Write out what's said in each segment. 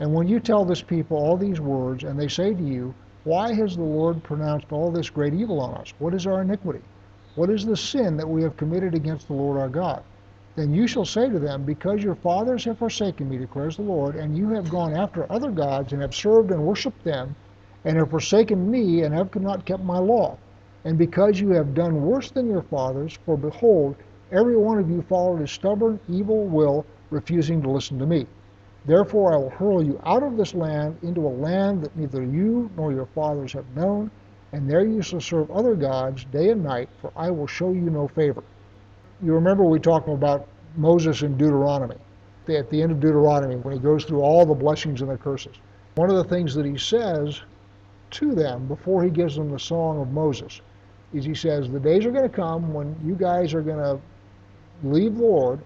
And when you tell this people all these words, and they say to you, why has the Lord pronounced all this great evil on us? What is our iniquity? What is the sin that we have committed against the Lord our God? Then you shall say to them, because your fathers have forsaken me, declares the Lord, and you have gone after other gods, and have served and worshipped them, and have forsaken me, and have not kept my law, and because you have done worse than your fathers, for behold, every one of you followed a stubborn, evil will, refusing to listen to me. Therefore I will hurl you out of this land into a land that neither you nor your fathers have known, and there you shall serve other gods day and night, for I will show you no favor. You remember we talked about Moses in Deuteronomy, at the end of Deuteronomy, when he goes through all the blessings and the curses. One of the things that he says to them before he gives them the Song of Moses is he says, the days are going to come when you guys are going to leave the Lord,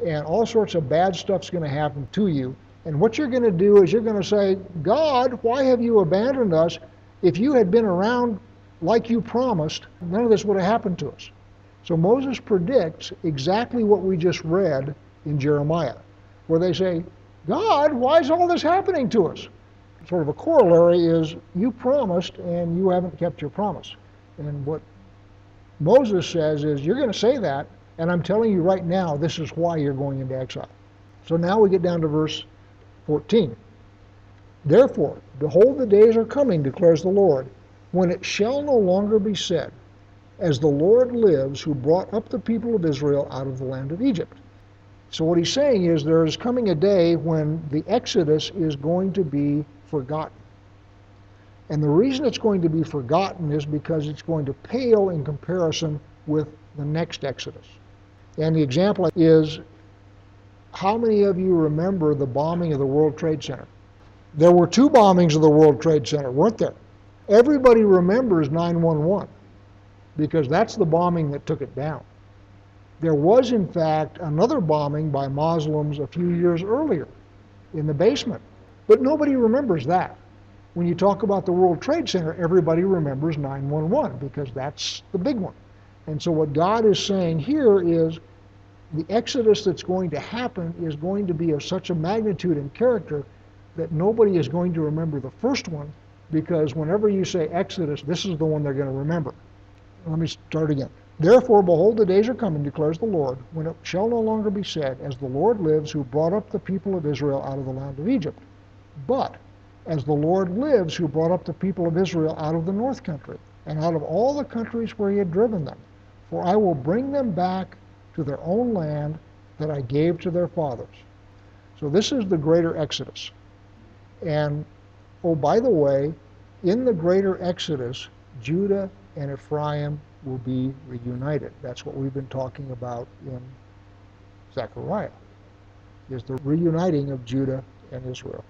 and all sorts of bad stuff's going to happen to you. And what you're going to do is you're going to say, God, why have you abandoned us? If you had been around like you promised, none of this would have happened to us. So Moses predicts exactly what we just read in Jeremiah, where they say, God, why is all this happening to us? Sort of a corollary is, you promised and you haven't kept your promise. And what Moses says is, you're going to say that, and I'm telling you right now, this is why you're going into exile. So now we get down to verse 14. Therefore, behold, the days are coming, declares the Lord, when it shall no longer be said, as the Lord lives, who brought up the people of Israel out of the land of Egypt. So what he's saying is there is coming a day when the Exodus is going to be forgotten. And the reason it's going to be forgotten is because it's going to pale in comparison with the next Exodus. And the example is, how many of you remember the bombing of the World Trade Center? There were 2 bombings of the World Trade Center, weren't there? Everybody remembers 9/11 because that's the bombing that took it down. There was, in fact, another bombing by Muslims a few years earlier in the basement, but nobody remembers that. When you talk about the World Trade Center, everybody remembers 9/11 because that's the big one. And so what God is saying here is the Exodus that's going to happen is going to be of such a magnitude and character that nobody is going to remember the first one, because whenever you say Exodus, this is the one they're going to remember. Let me start again. Therefore, behold, the days are coming, declares the Lord, when it shall no longer be said, as the Lord lives, who brought up the people of Israel out of the land of Egypt, but as the Lord lives, who brought up the people of Israel out of the north country, and out of all the countries where he had driven them. For I will bring them back to their own land that I gave to their fathers. So this is the greater Exodus. And, oh, by the way, in the greater Exodus, Judah and Ephraim will be reunited. That's what we've been talking about in Zechariah, is the reuniting of Judah and Israel.